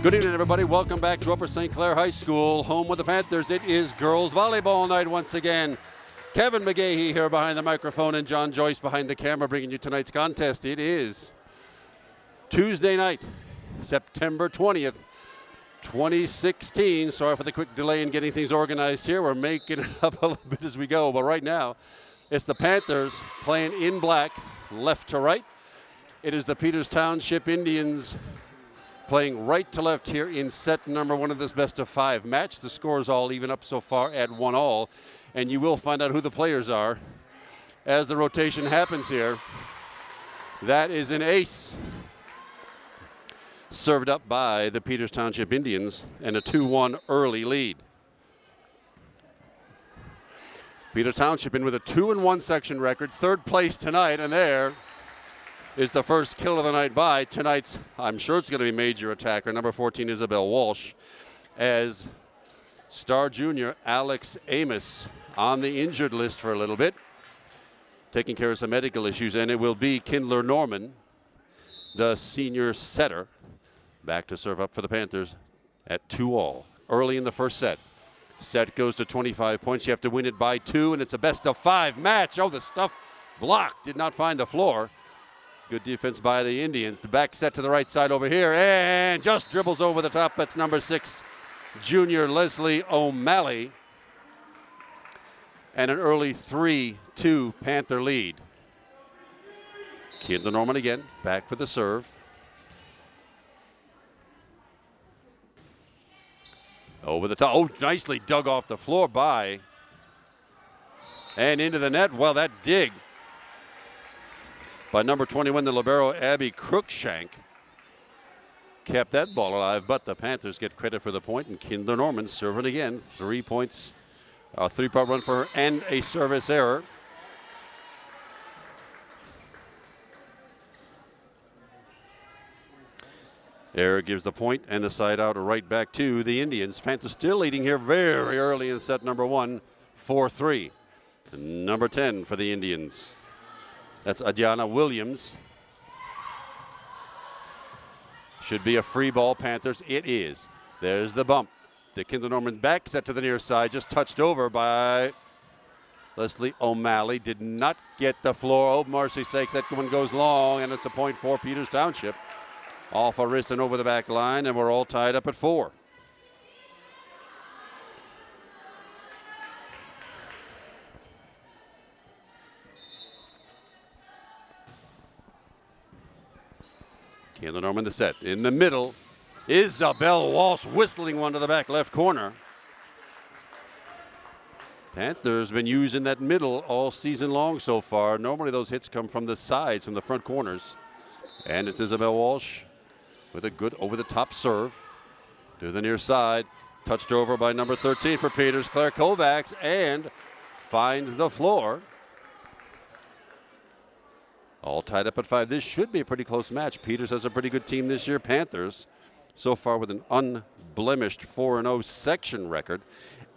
Good evening, everybody. Welcome back to Upper St. Clair High School, home of the Panthers. It is girls volleyball night once again. Kevin McGahey here behind the microphone and John Joyce behind the camera bringing you tonight's contest. It is Tuesday night, September 20th, 2016. Sorry for the quick delay in getting things organized here. We're making it up a little bit as we go. But right now, it's the Panthers playing in black, left to right. It is the Peters Township Indians playing right to left here in set number one of this best-of-5 match. The scores all even up so far at 1-all, and you will find out who the players are as the rotation happens here. That is an ace served up by the Peters Township Indians, and a 2-1 early lead. Peters Township in with a 2-1 section record, third place tonight, and there is the first kill of the night by tonight's, I'm sure it's going to be major attacker, number 14, Isabel Walsh, as star junior Alex Amos on the injured list for a little bit, taking care of some medical issues, and it will be Kindler Norman, the senior setter, back to serve up for the Panthers at 2-all. Early in the first set. Set goes to 25 points. You have to win it by 2, and it's a best-of-5 match. Oh, the stuff blocked. Did not find the floor. Good defense by the Indians. The back set to the right side over here, and just dribbles over the top. That's number 6, junior Leslie O'Malley. And an early 3-2 Panther lead. Kindler Norman again, back for the serve. Over the top. Oh, nicely dug off the floor by. And into the net. Well, that dig by number 21, the libero, Abby Crookshank, kept that ball alive, but the Panthers get credit for the point, and Kindler Norman serving again. 3 points, a three-point run for her, and a service error. Error gives the point and the side out right back to the Indians. Panthers still leading here very early in set number 1, 4-3. Number 10 for the Indians. That's Adriana Williams. Should be a free ball, Panthers. It is. There's the bump. The Kindler Norman back set to the near side, just touched over by Leslie O'Malley. Did not get the floor. Oh, mercy sakes, that one goes long, and it's a point for Peters Township. Off a wrist and over the back line, and we're all tied up at 4. Kindler Norman the set. In the middle, Isabel Walsh whistling one to the back left corner. Panthers been using that middle all season long so far. Normally those hits come from the sides, from the front corners. And it's Isabel Walsh with a good over-the-top serve to the near side. Touched over by number 13 for Peters, Claire Kovacs, and finds the floor. All tied up at 5. This should be a pretty close match. Peters has a pretty good team this year. Panthers, so far with an unblemished 4-0 section record,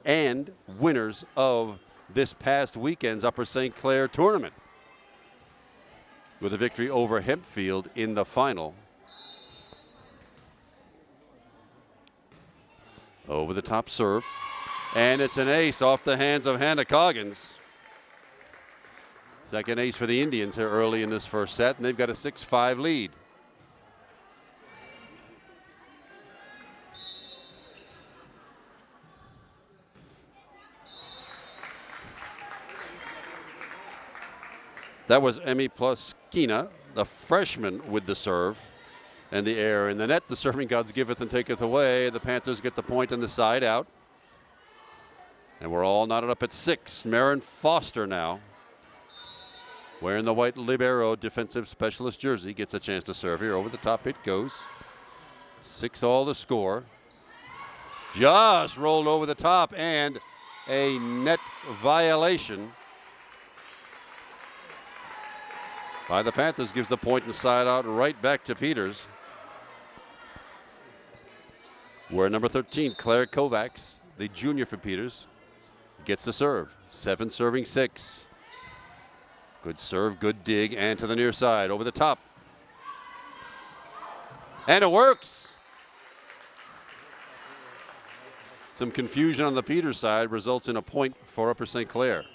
and winners of this past weekend's Upper St. Clair tournament, with a victory over Hempfield in the final. Over the top serve, and it's an ace off the hands of Hannah Coggins. Second ace for the Indians here early in this first set, and they've got a 6-5 lead. That was Emmy Pluskina, the freshman, with the serve. And the error in the net. The serving gods giveth and taketh away. The Panthers get the point on the side out. And we're all knotted up at 6. Marin Foster now, wearing the white libero defensive specialist jersey, gets a chance to serve here. Over the top it goes. 6-all the score. Just rolled over the top, and a net violation by the Panthers gives the point and side out right back to Peters, where number 13, Claire Kovacs, the junior for Peters, gets the serve. 7 serving 6. Good serve, good dig, and to the near side, over the top. And it works. Some confusion on the Peters side results in a point for Upper St. Clair.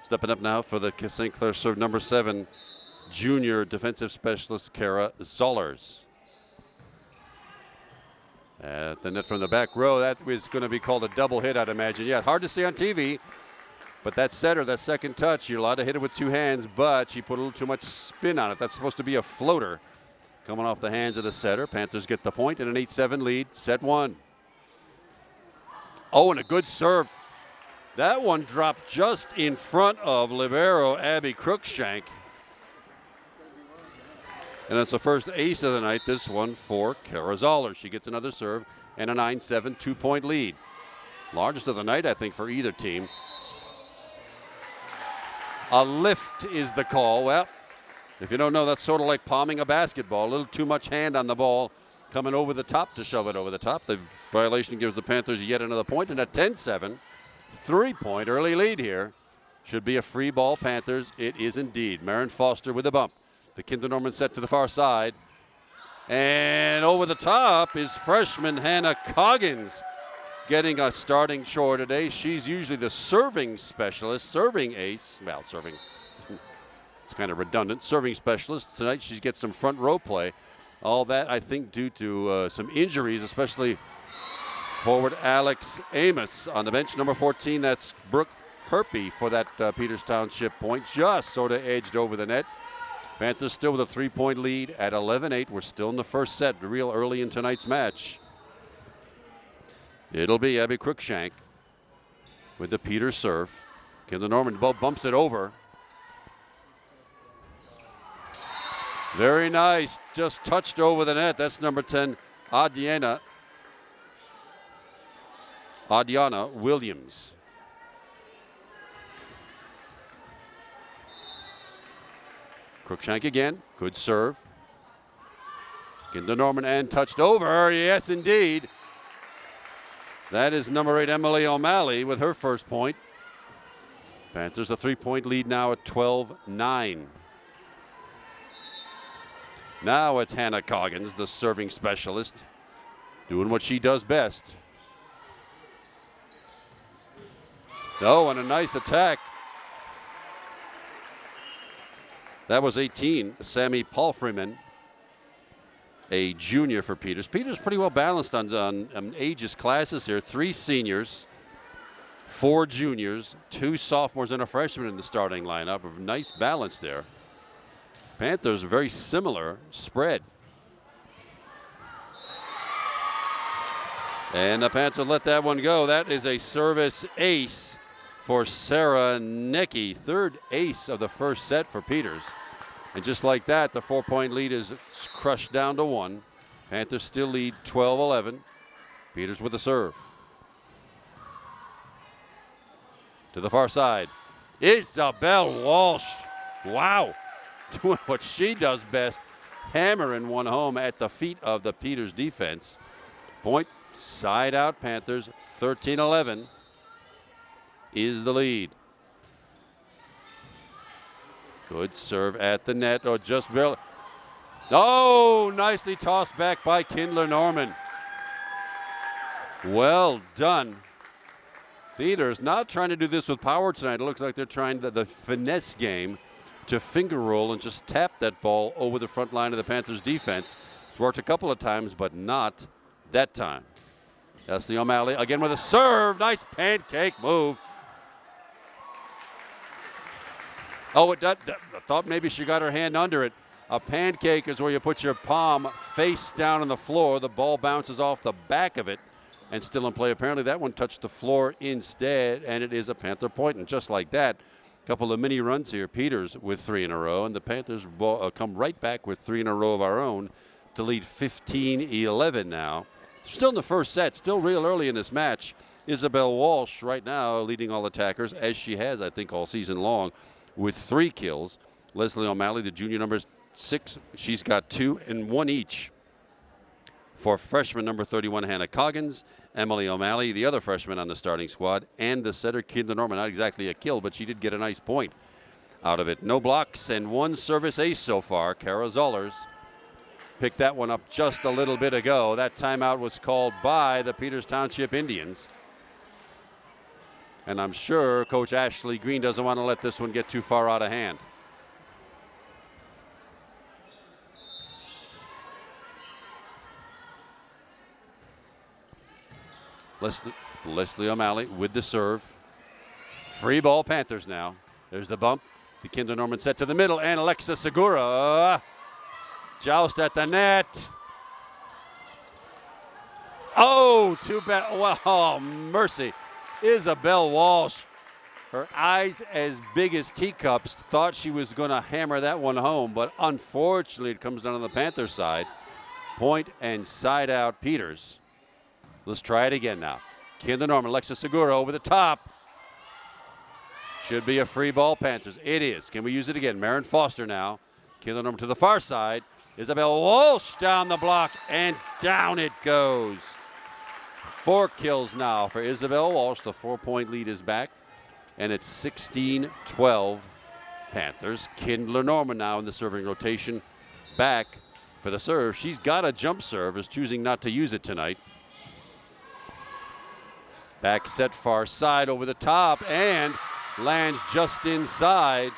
Stepping up now for the St. Clair serve, number 7, junior defensive specialist Kara Zollers. At the net from the back row, that is going to be called a double hit, I'd imagine. Yeah, hard to see on TV. But that setter, that second touch, you're allowed to hit it with 2 hands, but she put a little too much spin on it. That's supposed to be a floater coming off the hands of the setter. Panthers get the point and an 8-7 lead, set 1. Oh, and a good serve. That one dropped just in front of libero Abby Cruikshank. And it's the first ace of the night, this one for Kara Zoller. She gets another serve and a 9-7 2-point lead. Largest of the night, I think, for either team. A lift is the call. Well, if you don't know, that's sort of like palming a basketball. A little too much hand on the ball coming over the top to shove it over the top. The violation gives the Panthers yet another point, and a 10-7 3-point early lead here. Should be a free ball, Panthers. It is indeed. Marin Foster with a bump. The Kinder Norman set to the far side. And over the top is freshman Hannah Coggins, getting a starting chore today. She's usually the serving specialist, serving ace. Well, serving, it's kind of redundant. Serving specialist. Tonight she gets some front row play. All that, I think, due to some injuries, especially forward Alex Amos on the bench. Number 14, that's Brooke Herpy for that Peters Township point. Just sort of edged over the net. Panthers still with a 3-point lead at 11-8. We're still in the first set, real early in tonight's match. It'll be Abby Cruikshank with the Peters serve. Kinder Norman bumps it over. Very nice. Just touched over the net. That's number 10, Adiana Williams. Cruikshank again. Good serve. Kinder Norman and touched over. Yes, indeed. That is number 8, Emily O'Malley, with her first point. Panthers a 3-point lead now at 12-9. Now it's Hannah Coggins, the serving specialist, doing what she does best. Oh, and a nice attack. That was 18, Sammy Palfreeman, a junior for Peters. Peters pretty well balanced on ages classes here. 3 seniors, 4 juniors, 2 sophomores, and a freshman in the starting lineup. A nice balance there. Panthers very similar spread. And the Panthers let that one go. That is a service ace for Sarah Necky. 3rd ace of the first set for Peters. And just like that, the 4-point lead is crushed down to 1. Panthers still lead 12-11. Peters with the serve. To the far side. Isabel Walsh. Wow. Doing what she does best. Hammering one home at the feet of the Peters defense. Point side out Panthers. 13-11 is the lead. Good serve at the net. Oh, just barely. Oh, nicely tossed back by Kinder Norman. Well done. Peters not trying to do this with power tonight. It looks like they're trying the finesse game to finger roll and just tap that ball over the front line of the Panthers defense. It's worked a couple of times, but not that time. Leslie O'Malley again with a serve. Nice pancake move. Oh, I thought maybe she got her hand under it. A pancake is where you put your palm face down on the floor. The ball bounces off the back of it and still in play. Apparently that one touched the floor instead, and it is a Panther point. And just like that, a couple of mini runs here. Peters with 3 in a row, and the Panthers come right back with 3 in a row of our own to lead 15-11 now. Still in the first set, still real early in this match. Isabel Walsh right now leading all attackers, as she has, I think, all season long, with 3 kills. Leslie O'Malley, the junior number 6, she's got 2 and 1 each. For freshman number 31, Hannah Coggins, Emily O'Malley, the other freshman on the starting squad, and the setter, Kinder Norman. Not exactly a kill, but she did get a nice point. out of it. No blocks and one service ace so far. Kara Zollers picked that one up just a little bit ago. That timeout was called by the Peters Township Indians. And I'm sure Coach Ashley Green doesn't want to let this one get too far out of hand. Leslie O'Malley with the serve. Free ball Panthers now. There's the bump. The Kinder Norman set to the middle, and Alexa Segura. Joust at the net. Oh, too bad. Well, oh, mercy. Isabel Walsh, her eyes as big as teacups, thought she was going to hammer that one home, but unfortunately it comes down on the Panthers side. Point and side out Peters. Let's try it again now. Kinder Norman, Alexa Segura over the top. Should be a free ball, Panthers. It is. Can we use it again? Marin Foster now. Kinder Norman to the far side. Isabel Walsh down the block, and down it goes. 4 kills now for Isabel Walsh. The 4-point lead is back, and it's 16-12 Panthers. Kindler Norman now in the serving rotation, back for the serve. She's got a jump serve, is choosing not to use it tonight. Back set far side over the top, and lands just inside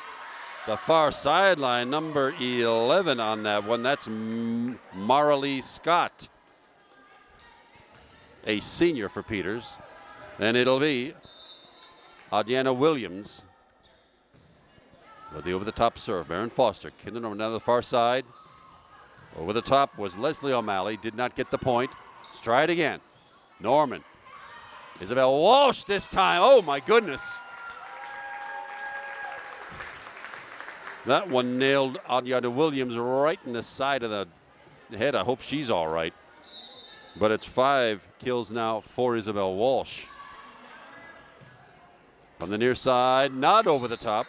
the far sideline. Number 11 on that one. That's Marilee Scott, a senior for Peters. And it'll be Adriana Williams with the over-the-top serve. Marin Foster, Kinder Norman down the far side. Over the top was Leslie O'Malley. Did not get the point. Let's try it again. Norman. Isabel Walsh this time. Oh, my goodness. That one nailed Adriana Williams right in the side of the head. I hope she's all right. But it's 5 kills now for Isabel Walsh. From the near side, not over the top.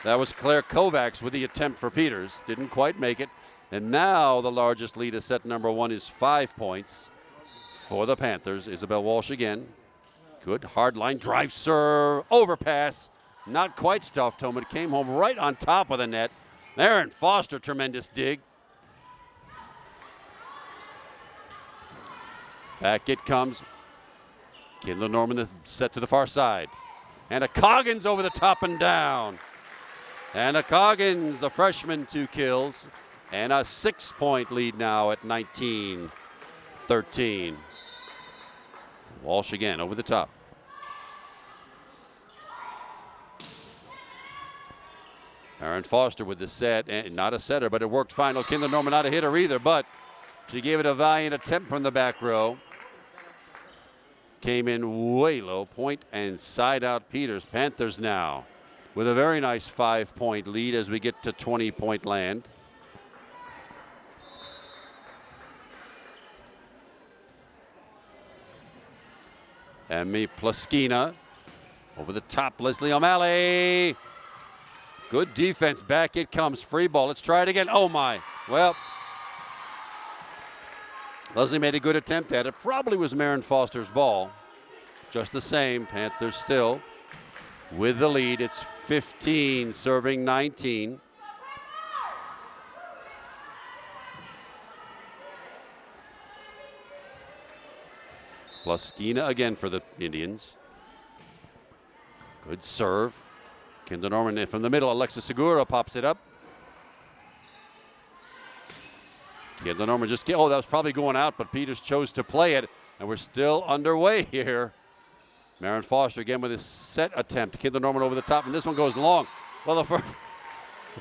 That was Claire Kovacs with the attempt for Peters. Didn't quite make it. And now the largest lead is set number 1 is 5 points for the Panthers. Isabel Walsh again. Good hard line drive serve. Overpass. Not quite stuffed home. It came home right on top of the net. Marin Foster, tremendous dig. Back it comes. Kindler Norman set to the far side. Anna Coggins over the top and down. Anna Coggins, the freshman, 2 kills. And a 6-point lead now at 19-13. Walsh again over the top. Marin Foster with the set, and not a setter, but it worked fine. Kinder Norman not a hitter either, but she gave it a valiant attempt from the back row. Came in way low. Point and side out Peters. Panthers now with a very nice 5-point lead as we get to 20-point land. Emmy Plaskina over the top. Leslie O'Malley. Good defense. Back it comes. Free ball. Let's try it again. Oh, my. Well, Leslie made a good attempt at it. Probably was Marin Foster's ball. Just the same. Panthers still with the lead. It's 15 serving 19. Plaskina again for the Indians. Good serve. Kinder Norman from the middle. Alexa Segura pops it up. Kinder Norman just that was probably going out, but Peters chose to play it, and we're still underway here. Marin Foster again with his set attempt. Kinder Norman over the top, and this one goes long. Well, the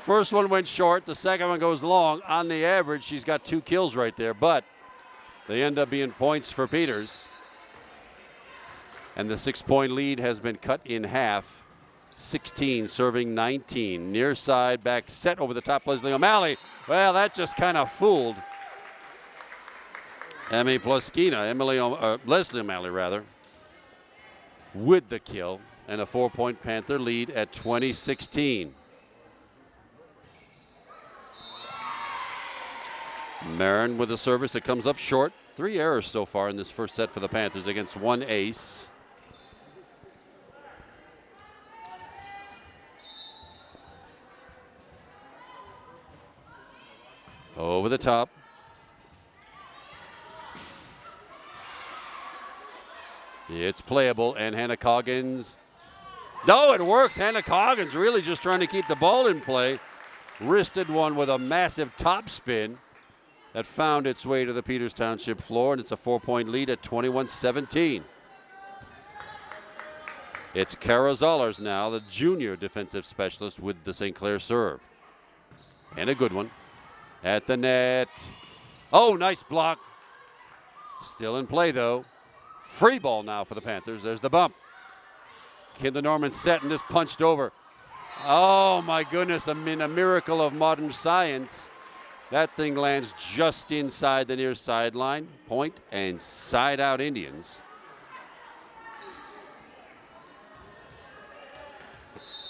first one went short. The second one goes long. On the average, she's got 2 kills right there, but they end up being points for Peters. And the 6-point lead has been cut in half. 16 serving 19. Near side back set over the top. Leslie O'Malley. Well, that just kind of fooled Emmy Plaskina. Leslie O'Malley rather, with the kill, and a 4-point Panther lead at 20-16. Marin with a service that comes up short. 3 errors so far in this first set for the Panthers against 1 ace. Over the top. It's playable, and Hannah Coggins. No, it works. Hannah Coggins really just trying to keep the ball in play. Wristed one with a massive top spin that found its way to the Peters Township floor, and it's a 4-point lead at 21-17. It's Kara Zollers now, the junior defensive specialist, with the St. Clair serve. And a good one. At the net. Oh, nice block. Still in play, though. Free ball now for the Panthers. There's the bump. Kindler Norman set and just punched over. Oh, my goodness. I mean, a miracle of modern science. That thing lands just inside the near sideline. Point and side out Indians.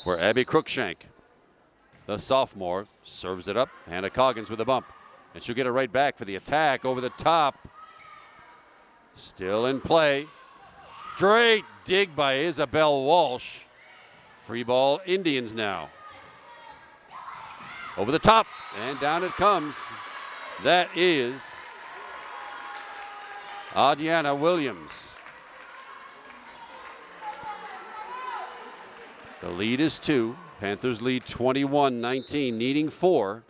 Where Abby Cruikshank, the sophomore, serves it up. Hannah Coggins with a bump. And she'll get it right back for the attack over the top. Still in play. Great dig by Isabel Walsh. Free ball Indians now. Over the top, and down it comes. That is Adriana Williams. The lead is 2. Panthers lead 21-19, needing 4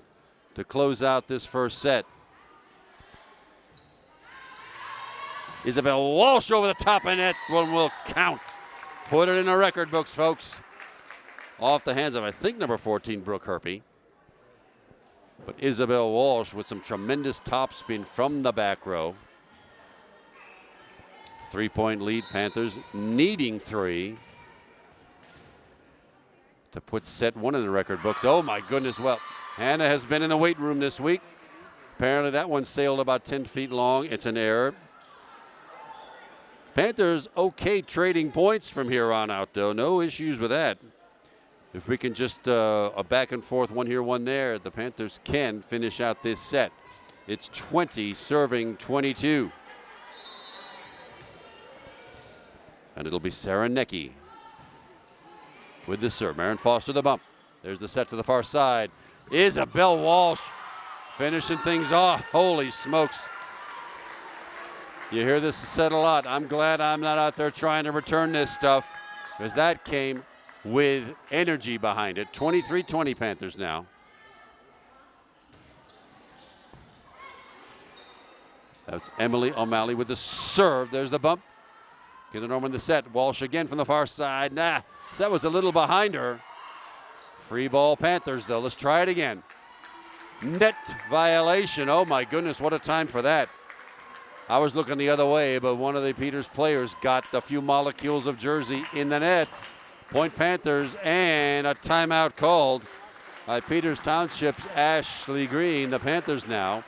to close out this first set. Isabel Walsh over the top, and that one will count. Put it in the record books, folks. Off the hands of, I think, number 14, Brooke Herpy. But Isabel Walsh with some tremendous topspin from the back row. 3-point lead, Panthers needing 3 to put set 1 in the record books. Oh my goodness, well, Hannah has been in the weight room this week. Apparently that one sailed about 10 feet long. It's an error. Panthers okay trading points from here on out, though. No issues with that. If we can just a back and forth, one here, one there, the Panthers can finish out this set. It's 20 serving 22. And it'll be Sarah Necky with the serve. Maren Foster the bump. There's the set to the far side. Isabel Walsh finishing things off. Holy smokes. You hear this said a lot. I'm glad I'm not out there trying to return this stuff, because that came with energy behind it. 23-20 Panthers now. That's Emily O'Malley with the serve. There's the bump. Kindler Norman the set. Walsh again from the far side. That was a little behind her. Free ball Panthers, though. Let's try it again. Net violation. Oh, my goodness, what a time for that. I was looking the other way, but one of the Peters players got a few molecules of jersey in the net. Point Panthers, and a timeout called by Peters Township's Ashley Green. The Panthers now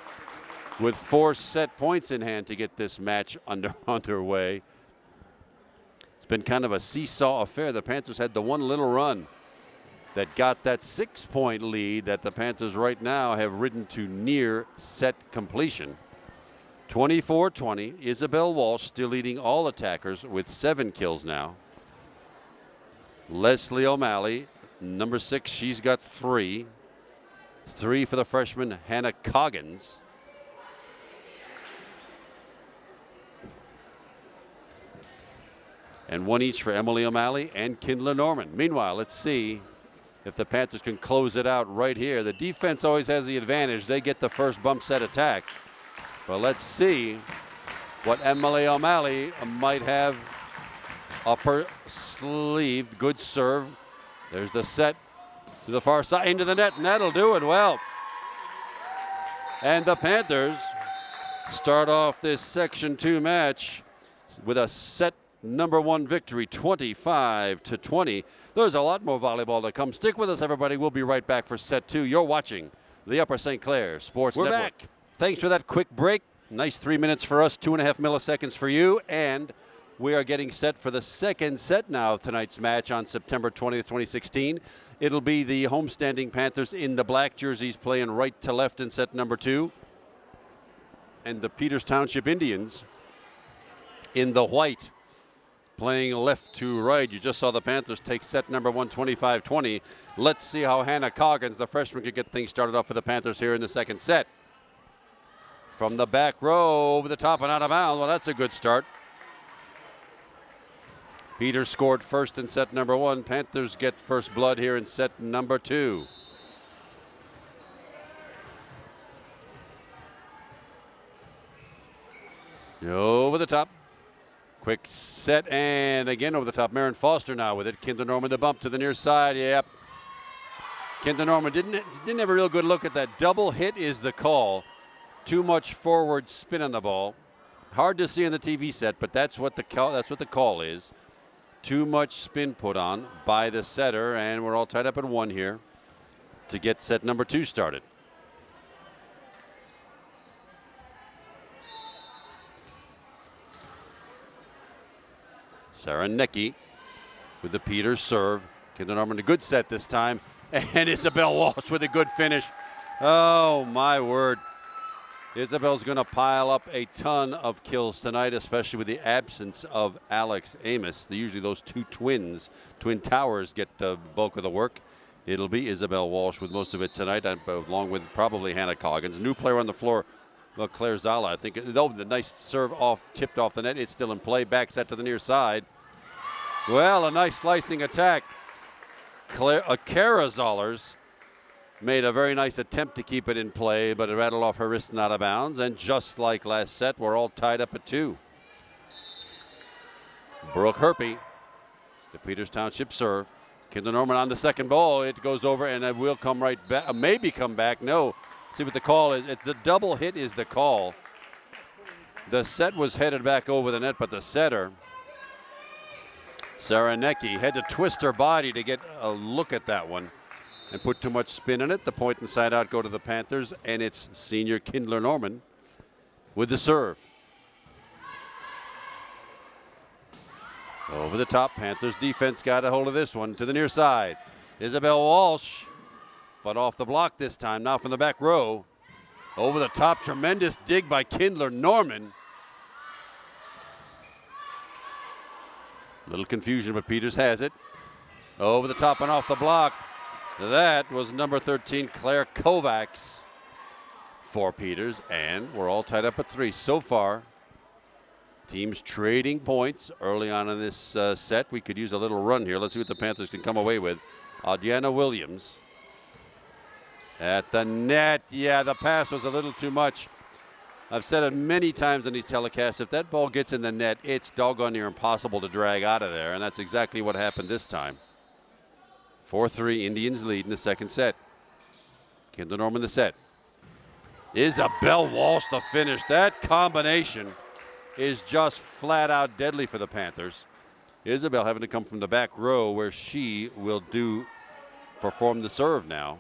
with 4 set points in hand to get this match underway. It's been kind of a seesaw affair. The Panthers had the one little run that got that 6-point lead that the Panthers right now have ridden to near set completion. 24-20. Isabel Walsh still leading all attackers with 7 kills now. Leslie O'Malley, number 6, she's got 3. 3 for the freshman Hannah Coggins. And 1 each for Emily O'Malley and Kindler Norman. Meanwhile, let's see if the Panthers can close it out right here. The defense always has the advantage. They get the first bump set attack. But let's see what Emily O'Malley might have up her sleeve. Good serve. There's the set to the far side into the net, and that'll do it well. And the Panthers start off this Section 2 match with a set number 1 victory, 25-20. There's a lot more volleyball to come. Stick with us, everybody. We'll be right back for set 2. You're watching the Upper St. Clair Sports Network. We're back. Thanks for that quick break. Nice 3 minutes for us, 2.5 milliseconds for you. And we are getting set for the second set now of tonight's match on September 20th, 2016. It'll be the homestanding Panthers in the black jerseys playing right to left in set number 2. And the Peters Township Indians in the white playing left to right. You just saw the Panthers take set number 1, 25-20. Let's see how Hannah Coggins, the freshman, could get things started off for the Panthers here in the second set. from the back row over the top and out of bounds. Well, that's a good start. Peters scored first in set number 1. Panthers get first blood here in set number 2. Over the top. Quick set, and again over the top. Marin Foster now with it. Kinder Norman the bump to the near side. Yep. Kinder Norman didn't have a real good look at that. Double hit is the call. Too much forward spin on the ball. Hard to see in the TV set, but that's what the call is. Too much spin put on by the setter, and we're all tied up at 1 here to get set number 2 started. Saranecki with the Peters serve. Kinder Norman a good set this time. And Isabel Walsh with a good finish. Oh, my word. Isabel's going to pile up a ton of kills tonight, especially with the absence of Alex Amos. Usually those two twin towers, get the bulk of the work. It'll be Isabel Walsh with most of it tonight, along with probably Hannah Coggins. New player on the floor, Claire Zala. I think, though, the nice serve tipped off the net. It's still in play. Back set to the near side. Well, a nice slicing attack. Kara Zollers made a very nice attempt to keep it in play, but it rattled off her wrist and out of bounds. And just like last set, we're all tied up at 2. Brooke Herpy, the Peters Township serve. Kinder Norman on the second ball. It goes over, and it will come right back. Maybe come back. No. See what the call is. The double hit is the call. The set was headed back over the net, but the setter, Saranecki, had to twist her body to get a look at that one and put too much spin in it. The point and side out go to the Panthers, and it's senior Kinder Norman with the serve. Over the top, Panthers defense got a hold of this one to the near side. Isabel Walsh, but off the block this time. Now from the back row. Over the top, tremendous dig by Kinder Norman. Little confusion, but Peters has it. Over the top and off the block. That was number 13, Claire Kovacs for Peters, and we're all tied up at 3 so far. Teams trading points early on in this set. We could use a little run here. Let's see what the Panthers can come away with. Deanna Williams at the net. Yeah, the pass was a little too much. I've said it many times in these telecasts. If that ball gets in the net, it's doggone near impossible to drag out of there, and that's exactly what happened this time. 4-3, Indians lead in the second set. Kinder Norman the set. Isabel Walsh the finish. That combination is just flat out deadly for the Panthers. Isabel having to come from the back row where she will perform the serve now.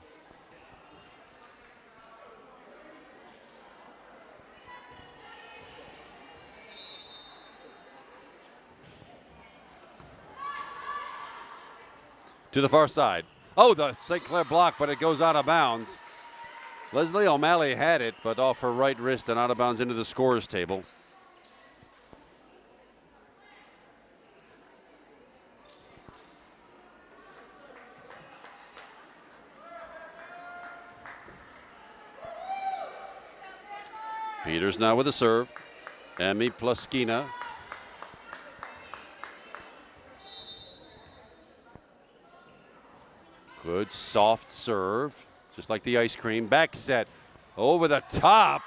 To the far side. Oh, the St. Clair block, but it goes out of bounds. Leslie O'Malley had it, but off her right wrist and out of bounds into the scorer's table. Peters now with a serve. Emmy Pluskina. Good soft serve, just like the ice cream. Back set over the top.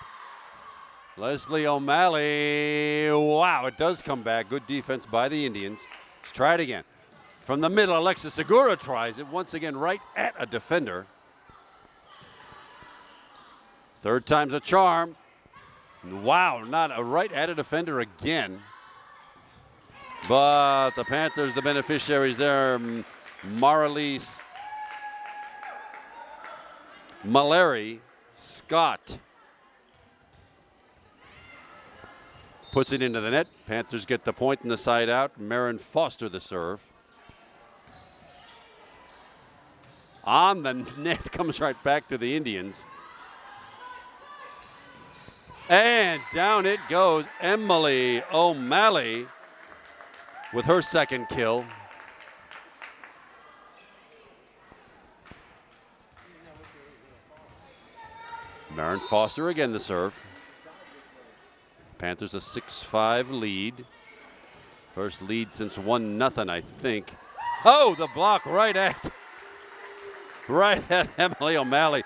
Leslie O'Malley. Wow, it does come back. Good defense by the Indians. Let's try it again. From the middle, Alexis Segura tries it once again right at a defender. Third time's a charm. Wow, not a right at a defender again. But the Panthers, the beneficiaries there, Maralise Mallory Scott puts it into the net. Panthers get the point and the side out. Marin Foster the serve. On the net, comes right back to the Indians. And down it goes. Emily O'Malley with her second kill. Marin Foster again the serve. Panthers a 6-5 lead. First lead since 1-0, I think. Oh, the block right at Emily O'Malley.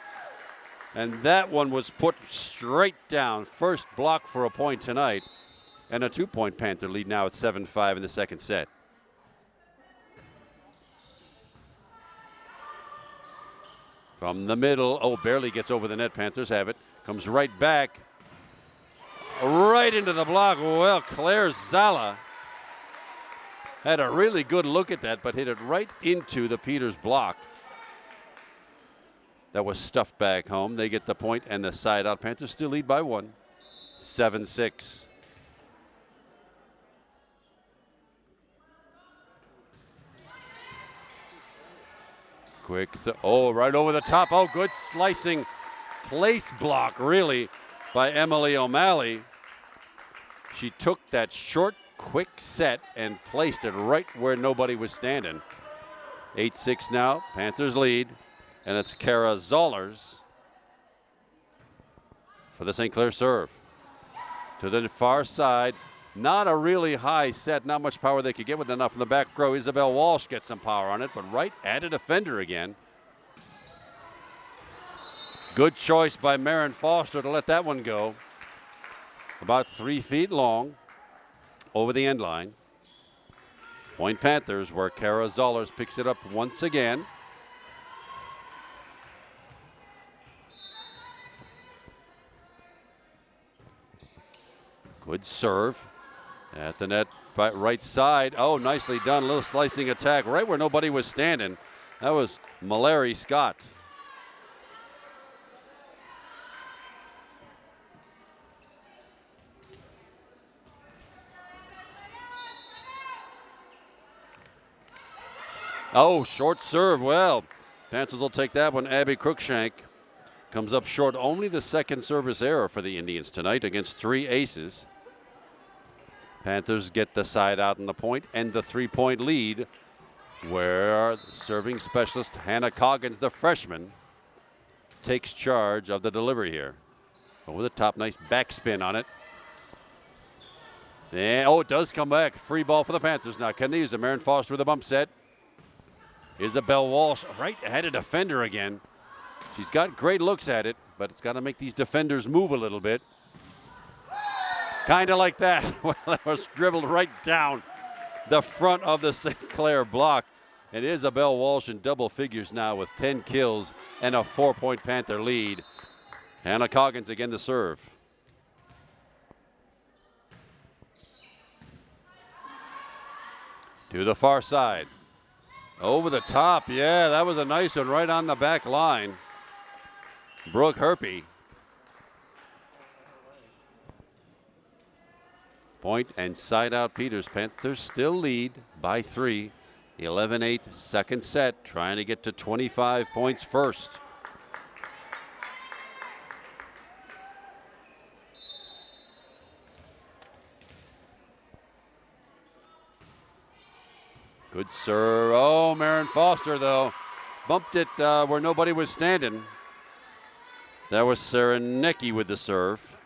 And that one was put straight down. First block for a point tonight. And a 2-point Panther lead now at 7-5 in the second set. From the middle, oh, barely gets over the net. Panthers have it. Comes right back. Right into the block. Well, Claire Zala had a really good look at that, but hit it right into the Peters block. That was stuffed back home. They get the point and the side out. Panthers still lead by 1. 7-6. Quick, right over the top. Oh, good slicing place block, really, by Emily O'Malley. She took that short, quick set and placed it right where nobody was standing. 8-6 now, Panthers lead, and it's Kara Zollers for the St. Clair serve. To the far side, not a really high set, not much power they could get with enough in the back row. Isabel Walsh gets some power on it, but right at a defender again. Good choice by Marin Foster to let that one go. About 3 feet long over the end line. Point Panthers, where Kara Zollers picks it up once again. Good serve at the net right side. Oh, nicely done. A little slicing attack right where nobody was standing. That was Mallory Scott. Oh, short serve. Well, Panthers will take that one. Abby Cruikshank comes up short. Only the second service error for the Indians tonight against 3 aces. Panthers get the side out in the point and the 3-point lead, where serving specialist Hannah Coggins, the freshman, takes charge of the delivery here. Over the top, nice backspin on it. And, it does come back. Free ball for the Panthers now. Can they use it? Marin Foster with a bump set. Isabel Walsh right ahead of defender again. She's got great looks at it, but it's got to make these defenders move a little bit. Kind of like that. Well, that was dribbled right down the front of the St. Clair block. And Isabel Walsh in double figures now with 10 kills and a 4-point Panther lead. Hannah Coggins again to serve. To the far side. Over the top. Yeah, that was a nice one right on the back line. Brooke Herpy. Point and side out Peters. Panthers still lead by 3. 11-8 second set. Trying to get to 25 points first. Good serve. Oh, Marin Foster, though, bumped it where nobody was standing. That was Sarah Necki with the serve.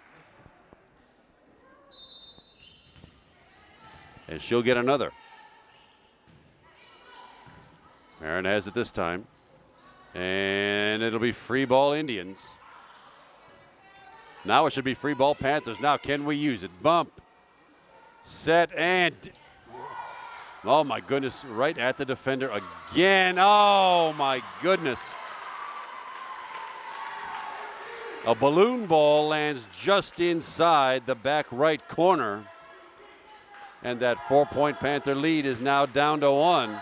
And she'll get another. Marin has it this time. And it'll be free ball Indians. Now it should be free ball Panthers. Now can we use it? Bump. Set and... Oh, my goodness, right at the defender again. Oh, my goodness. A balloon ball lands just inside the back right corner. And that 4-point Panther lead is now down to 1.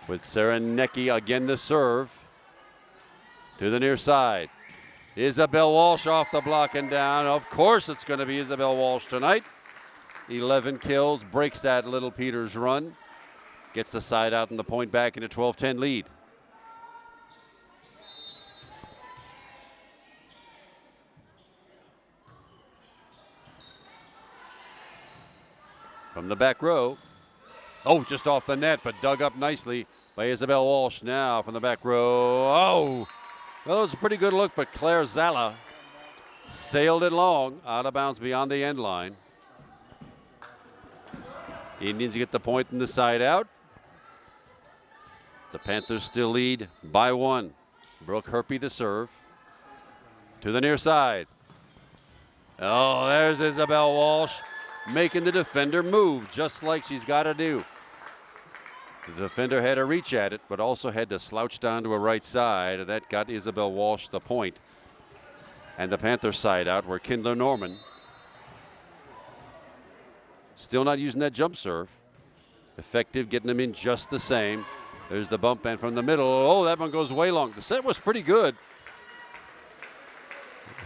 With Sarah Necki again the serve. To the near side. Isabel Walsh off the block and down. Of course it's going to be Isabel Walsh tonight. 11 kills, breaks that Little Peters run. Gets the side out and the point back in a 12-10 lead. From the back row. Oh, just off the net, but dug up nicely by Isabel Walsh now from the back row. Oh! Well, it was a pretty good look, but Claire Zala sailed it long, out of bounds beyond the end line. Indians get the point in the side out. The Panthers still lead by 1. Brooke Herpy the serve. To the near side. Oh, there's Isabel Walsh making the defender move just like she's got to do. The defender had to reach at it, but also had to slouch down to her right side. That got Isabel Walsh the point. And the Panthers side out where Kindler Norman still not using that jump serve. Effective, getting them in just the same. There's the bump and from the middle. Oh, that one goes way long. The set was pretty good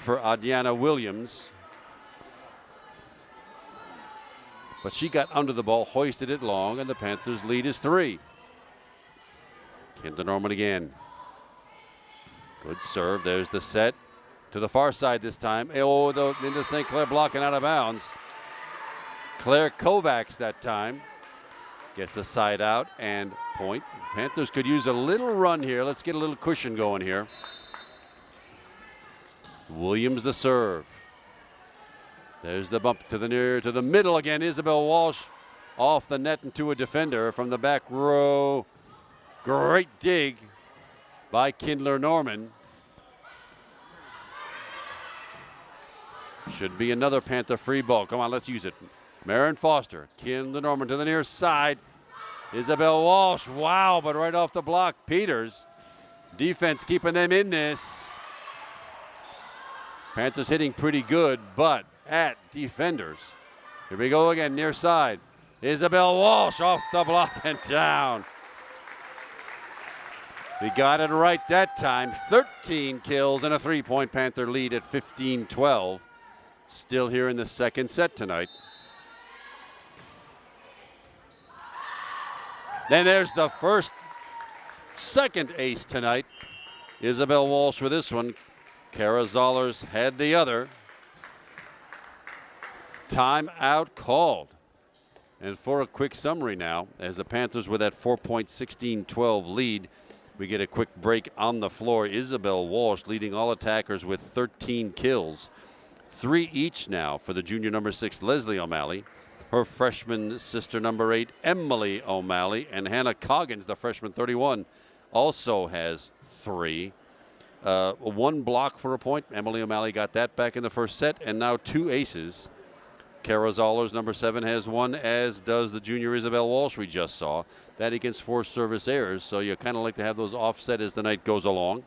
for Adriana Williams. But she got under the ball, hoisted it long, and the Panthers lead is 3. Kindler Norman again. Good serve. There's the set. To the far side this time. Oh, into St. Clair blocking out of bounds. Claire Kovacs that time. Gets the side out and point. Panthers could use a little run here. Let's get a little cushion going here. Williams the serve. There's the bump to the middle again. Isabel Walsh off the net into a defender from the back row. Great dig by Kindler Norman. Should be another Panther free ball. Come on, let's use it. Marin Foster. Kindler Norman to the near side. Isabel Walsh. Wow, but right off the block. Peters. Defense keeping them in this. Panthers hitting pretty good, but at defenders. Here we go again, near side. Isabel Walsh off the block and down. We got it right that time. 13 kills and a 3-point Panther lead at 15-12. Still here in the second set tonight. Then there's the second ace tonight. Isabel Walsh with this one. Kara Zollers had the other. Timeout called. And for a quick summary now, as the Panthers with that 4-point 16-12 lead, we get a quick break on the floor. Isabel Walsh leading all attackers with 13 kills. 3 each now for the junior number 6, Leslie O'Malley. Her freshman sister number 8, Emily O'Malley. And Hannah Coggins, the freshman 31, also has 3. 1 block for a point. Emily O'Malley got that back in the first set. And now 2 aces. Kara Zollers, number 7, has 1, as does the junior Isabel Walsh we just saw. That against 4 service errors. So you kind of like to have those offset as the night goes along.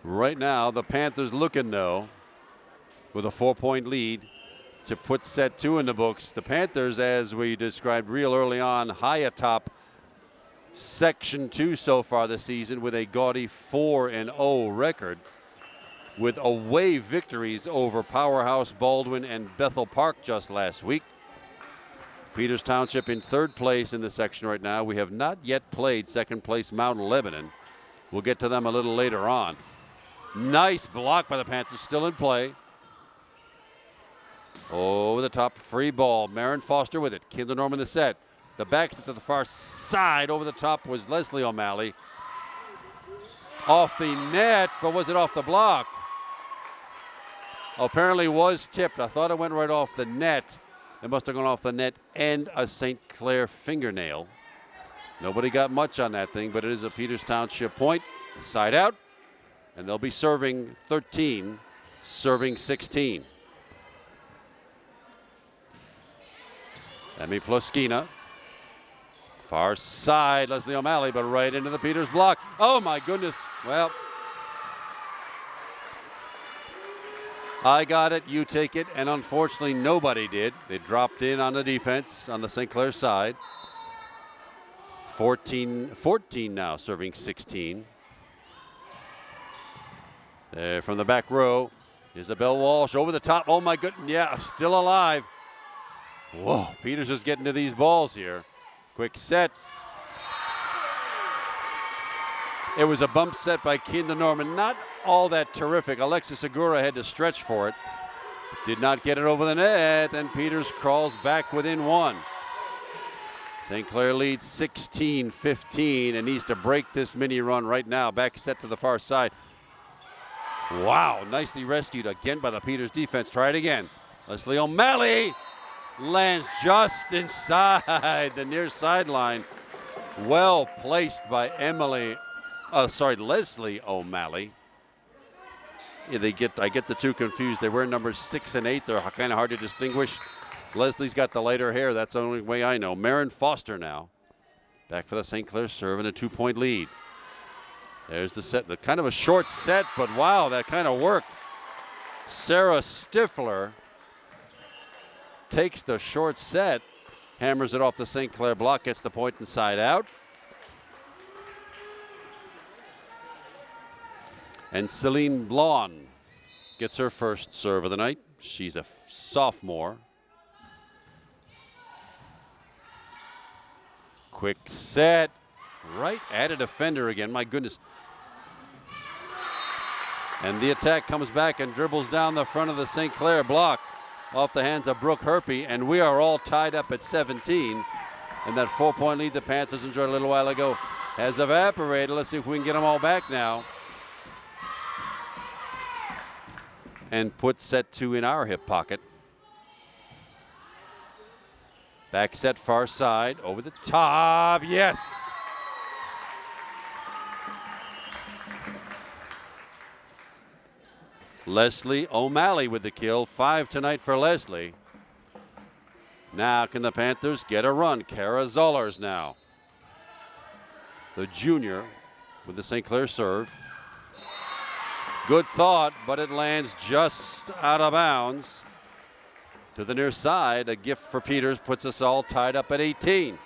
Right now, the Panthers looking, though, with a 4-point lead to put set 2 in the books. The Panthers, as we described real early on, high atop Section 2 so far this season with a gaudy 4-0 record, with away victories over Powerhouse, Baldwin, and Bethel Park just last week. Peters Township in 3rd place in the section right now. We have not yet played 2nd place Mount Lebanon. We'll get to them a little later on. Nice block by the Panthers, still in play. Over the top, free ball. Marin Foster with it. Kindler Norman the set. The back set to the far side. Over the top was Leslie O'Malley. Off the net, but was it off the block? Apparently was tipped. I thought it went right off the net. It must have gone off the net and a St. Clair fingernail. Nobody got much on that thing, but it is a Peters Township point. Side out. And they'll be serving 13, serving 16. Emmy Ploskina. Far side, Leslie O'Malley, but right into the Peters block. Oh, my goodness. Well, I got it, you take it, and unfortunately nobody did. They dropped in on the defense on the St. Clair side. 14 now, serving 16. There from the back row, Isabel Walsh over the top. Oh, my goodness, yeah, still alive. Whoa, Peters is getting to these balls here. Quick set. It was a bump set by Kindler Norman. Not all that terrific. Alexis Segura had to stretch for it. Did not get it over the net, and Peters crawls back within 1. St. Clair leads 16-15 and needs to break this mini run right now. Back set to the far side. Wow, nicely rescued again by the Peters defense. Try it again. Leslie O'Malley lands just inside the near sideline. Well placed by Leslie O'Malley. Yeah, I get the two confused. They wear numbers 6 and 8. They're kind of hard to distinguish. Leslie's got the lighter hair. That's the only way I know. Marin Foster now. Back for the St. Clair serve and a 2-point lead. There's the set. Kind of a short set, but wow, that kind of worked. Sarah Stifler takes the short set, hammers it off the St. Clair block, gets the point inside out. And Celine Blon gets her first serve of the night. She's a sophomore. Quick set, right at a defender again, my goodness. And the attack comes back and dribbles down the front of the St. Clair block off the hands of Brooke Herpy, and we are all tied up at 17. And that 4-point lead the Panthers enjoyed a little while ago has evaporated. Let's see if we can get them all back now. And put set 2 in our hip pocket. Back set far side, over the top, yes! Leslie O'Malley with the kill, 5 tonight for Leslie. Now can the Panthers get a run? Kara Zollers now. The junior with the St. Clair serve. Good thought, but it lands just out of bounds. To the near side, a gift for Peters puts us all tied up at 18.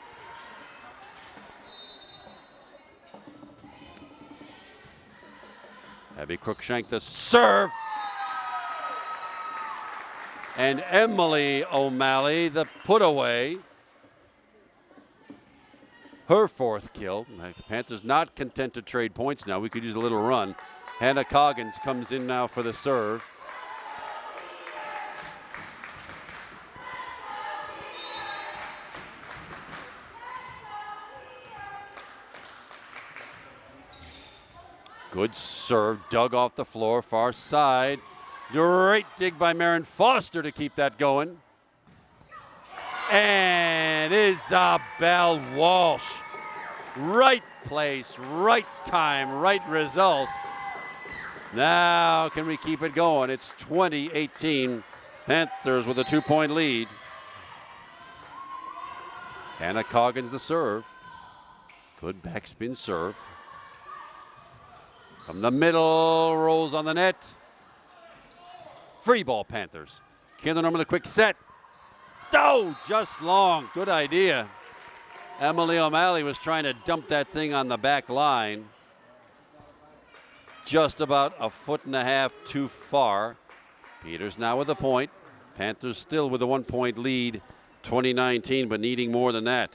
Abby Cruikshank the serve. And Emily O'Malley the put away. Her 4th kill. The Panthers not content to trade points now. We could use a little run. Hannah Coggins comes in now for the serve. Good serve, dug off the floor, far side. Great dig by Marin Foster to keep that going. And Isabel Walsh. Right place, right time, right result. Now can we keep it going? It's 20-18. Panthers with a 2-point lead. Hannah Coggins the serve. Good backspin serve. From the middle, rolls on the net. Free ball, Panthers. Kendall Norman the quick set. Oh, just long. Good idea. Emily O'Malley was trying to dump that thing on the back line. Just about a 1.5 feet too far. Peters now with a point. Panthers still with a 1-point lead. 2019, but needing more than that.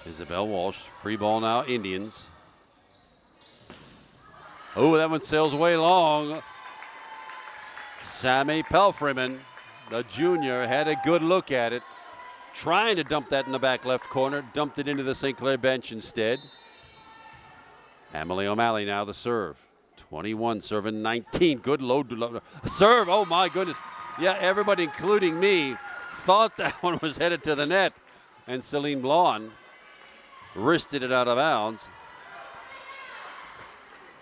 Isabel Walsh, free ball now, Indians. Oh, that one sails way long. Sammy Pelfreeman, the junior, had a good look at it. Trying to dump that in the back left corner, dumped it into the St. Clair bench instead. Emily O'Malley now the serve. 21 serving 19. Good load. Serve, oh my goodness. Yeah, everybody, including me, thought that one was headed to the net. And Celine Blon wristed it out of bounds.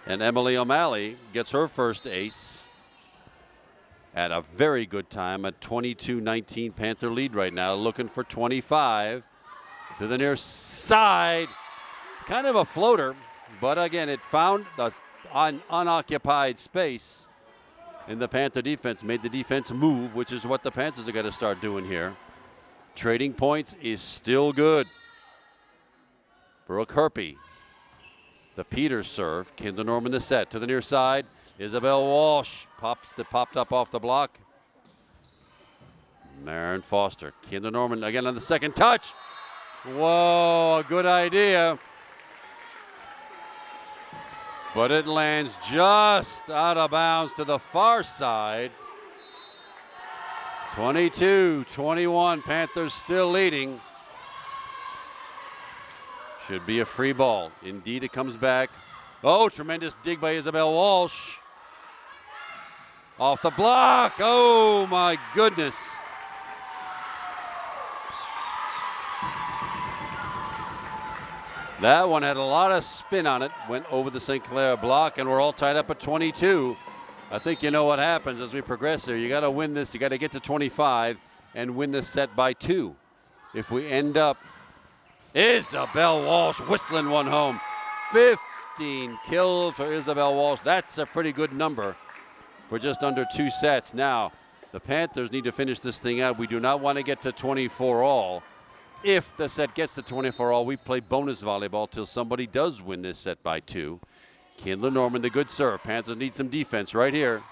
And Emily O'Malley gets her first ace at a very good time, a 22-19 Panther lead right now, looking for 25 to the near side. Kind of a floater, but again, it found the unoccupied space in the Panther defense, made the defense move, which is what the Panthers are going to start doing here. Trading points is still good. Brooke Herpy, the Peters serve. Kendall Norman the set to the near side. Isabel Walsh popped up off the block. Marin Foster. Kendall Norman again on the second touch. Whoa, a good idea. But it lands just out of bounds to the far side. 22-21, Panthers still leading. Should be a free ball. Indeed, it comes back. Oh, tremendous dig by Isabel Walsh. Off the block. Oh, my goodness. That one had a lot of spin on it. Went over the St. Clair block, and we're all tied up at 22. I think you know what happens as we progress here. You got to win this. You got to get to 25 and win this set by 2. If we end up, Isabel Walsh whistling one home. 15 kills for Isabel Walsh. That's a pretty good number for just under 2 sets. Now, the Panthers need to finish this thing out. We do not want to get to 24 all. If the set gets to 24 all, we play bonus volleyball till somebody does win this set by 2. Kindler Norman, the good serve. Panthers need some defense right here.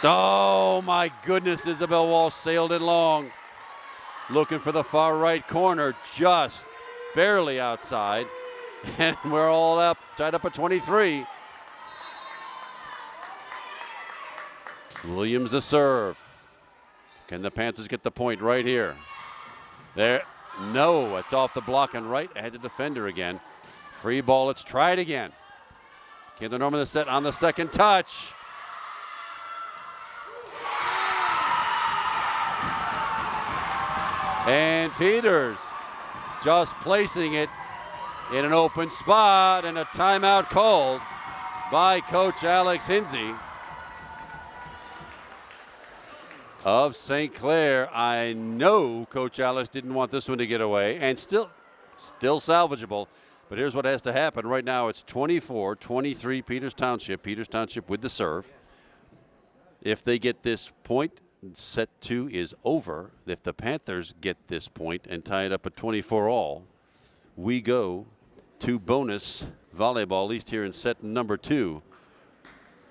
Oh, my goodness. Isabel Walsh sailed it long. Looking for the far right corner, just barely outside. And we're all up, tied up at 23. Williams the serve. Can the Panthers get the point right here? There. No, it's off the block and right ahead the defender again. Free ball, let's try it again. Kindler Norman the set on the second touch. And Peters just placing it in an open spot, and a timeout called by Coach Alex Hinsey of St. Clair. I know Coach Alex didn't want this one to get away, and still salvageable. But here's what has to happen. Right now it's 24-23 Peters Township. Peters Township with the serve. If they get this point, set 2 is over. If the Panthers get this point and tie it up at 24 all, we go to bonus volleyball, at least here in set number 2.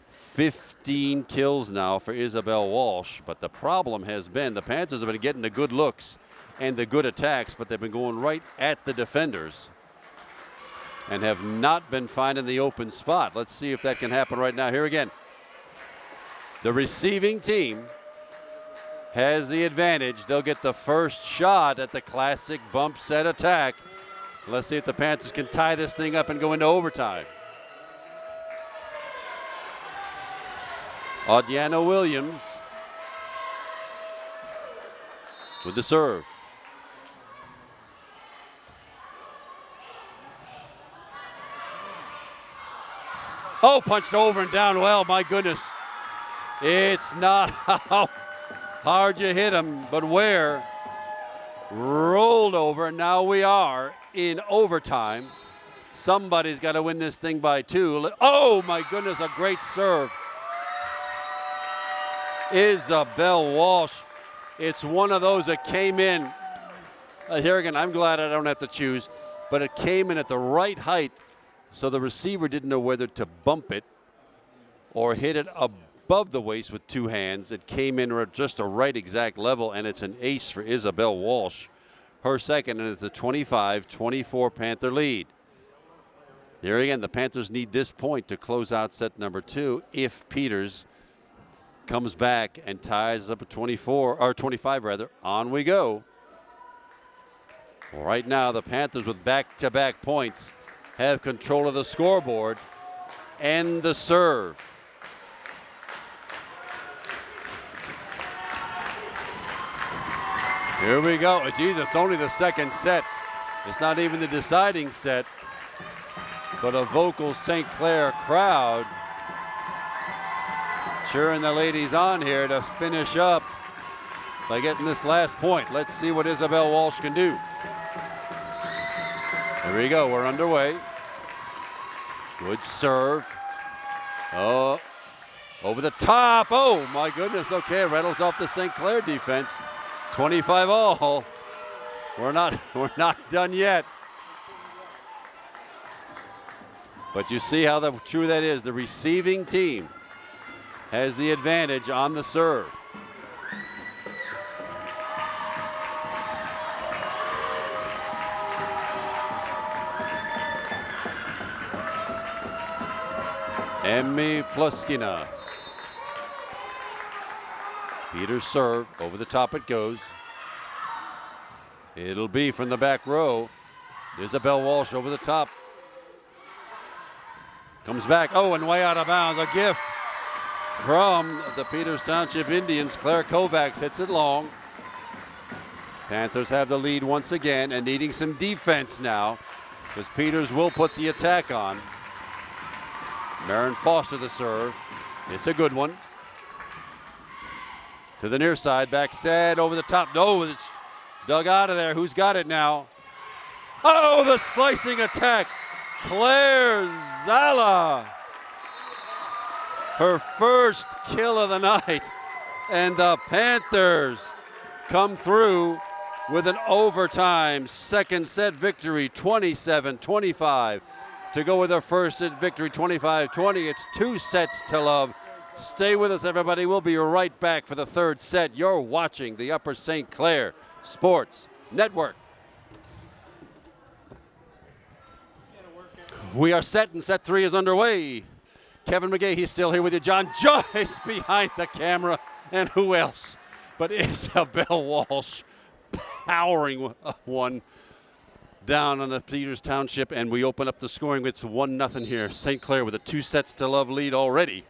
15 kills now for Isabel Walsh, but the problem has been the Panthers have been getting the good looks and the good attacks, but they've been going right at the defenders and have not been finding the open spot. Let's see if that can happen right now. Here again, the receiving team has the advantage. They'll get the first shot at the classic bump set attack. Let's see if the Panthers can tie this thing up and go into overtime. Audiana Williams with the serve. Oh, punched over and down well, my goodness. It's not how hard you hit him, but where. Rolled over, now we are in overtime. Somebody's got to win this thing by 2. Oh, my goodness, a great serve. Isabel Walsh. It's one of those that came in. Here again, I'm glad I don't have to choose, but it came in at the right height, so the receiver didn't know whether to bump it or hit it above the waist with 2 hands. It came in at just a right exact level, and it's an ace for Isabel Walsh. Her second, and it's a 25-24 Panther lead. Here again, the Panthers need this point to close out set number 2 if Peters comes back and ties up at 24, or 25 rather. On we go. Right now, the Panthers with back-to-back points have control of the scoreboard and the serve. Here we go. It's only the second set. It's not even the deciding set, but a vocal St. Clair crowd cheering the ladies on here to finish up by getting this last point. Let's see what Isabel Walsh can do. Here we go, we're underway. Good serve. Oh, over the top. Oh my goodness, okay, rattles off the St. Clair defense. 25 all. We're not done yet. But you see how true that is. The receiving team has the advantage on the serve. Emmy Pluskina. Peters serve, over the top it goes. It'll be from the back row. Isabel Walsh over the top. Comes back, oh, and way out of bounds. A gift from the Peters Township Indians. Claire Kovacs hits it long. Panthers have the lead once again and needing some defense now because Peters will put the attack on. Marin Foster the serve. It's a good one. To the near side, back set over the top. No, it's dug out of there. Who's got it now? Oh, the slicing attack. Claire Zala. Her first kill of the night. And the Panthers come through with an overtime second set victory, 27-25. To go with their first set victory, 25-20. It's 2 sets to love. Stay with us, everybody. We'll be right back for the third set. You're watching the Upper St. Clair Sports Network. We are set, and set 3 is underway. Kevin McGay, he's still here with you. John Joyce behind the camera. And who else but Isabel Walsh powering one down on the Peters Township, and we open up the scoring. It's 1-0 here. St. Clair with a 2 sets to love lead already.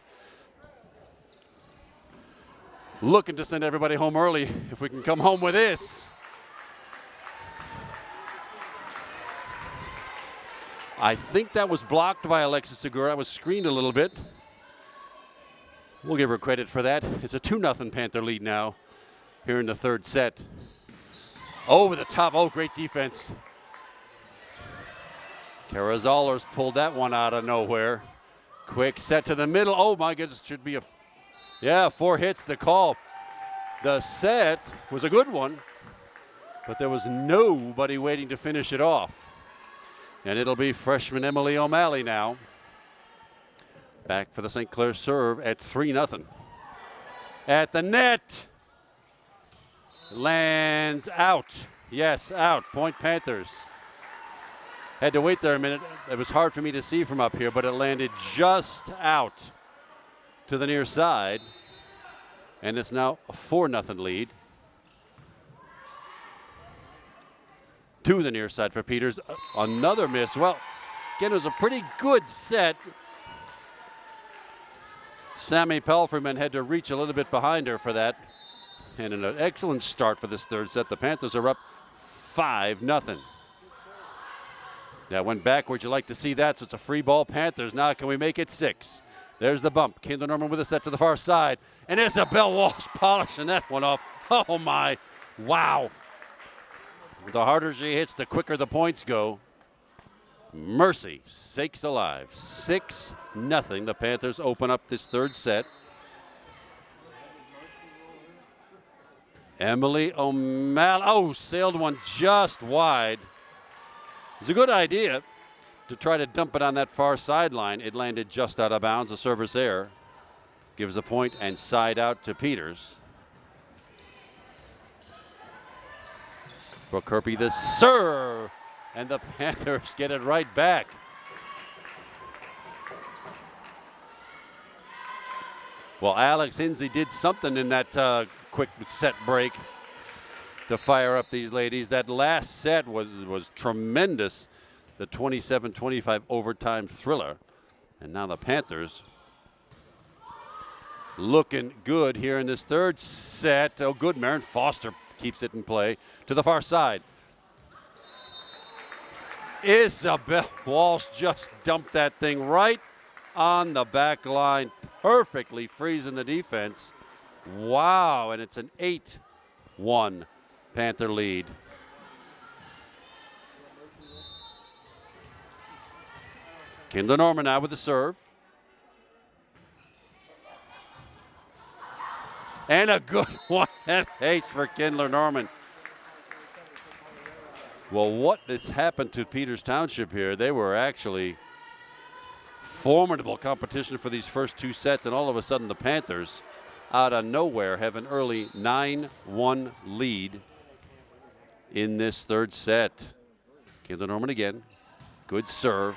Looking to send everybody home early if we can come home with this. I think that was blocked by Alexis Segura. I was screened a little bit. We'll give her credit for that. It's a 2-0 Panther lead now here in the third set. Over the top. Oh, great defense. Kara Zollers pulled that one out of nowhere. Quick set to the middle. Oh, my goodness. Should be a 4 hits the call. The set was a good one, but there was nobody waiting to finish it off. And it'll be freshman Emily O'Malley now. Back for the St. Clair serve at 3-0. At the net. Lands out. Yes, out. Point Panthers. Had to wait there a minute. It was hard for me to see from up here, but it landed just out to the near side. And it's now a 4-0 lead. To the near side for Peters. Another miss. Well, again, it was a pretty good set. Sammy Pelfreman had to reach a little bit behind her for that. And an excellent start for this third set. The Panthers are up 5-0. That went backwards. You like to see that, so it's a free ball. Panthers now, can we make it 6? There's the bump. Kendall Norman with a set to the far side. And Isabel Walsh polishing that one off. Oh, my. Wow. The harder she hits, the quicker the points go. Mercy sakes alive. 6-0. The Panthers open up this third set. Emily O'Malley. Oh, sailed one just wide. It's a good idea to try to dump it on that far sideline. It landed just out of bounds. A service error gives a point and side out to Peters. Brooke Kirby the serve, and the Panthers get it right back. Well, Alex Hinsey did something in that quick set break to fire up these ladies. That last set was tremendous. The 27-25 overtime thriller. And now the Panthers looking good here in this third set. Oh, good. Marin Foster keeps it in play to the far side. Isabel Walsh just dumped that thing right on the back line, perfectly freezing the defense. Wow, and it's an 8-1 Panther lead. Kendall Norman now with the serve. And a good one and ace for Kendall Norman. Well, what has happened to Peters Township here? They were actually formidable competition for these first 2 sets, and all of a sudden the Panthers, out of nowhere, have an early 9-1 lead in this third set. Kendall Norman again. Good serve.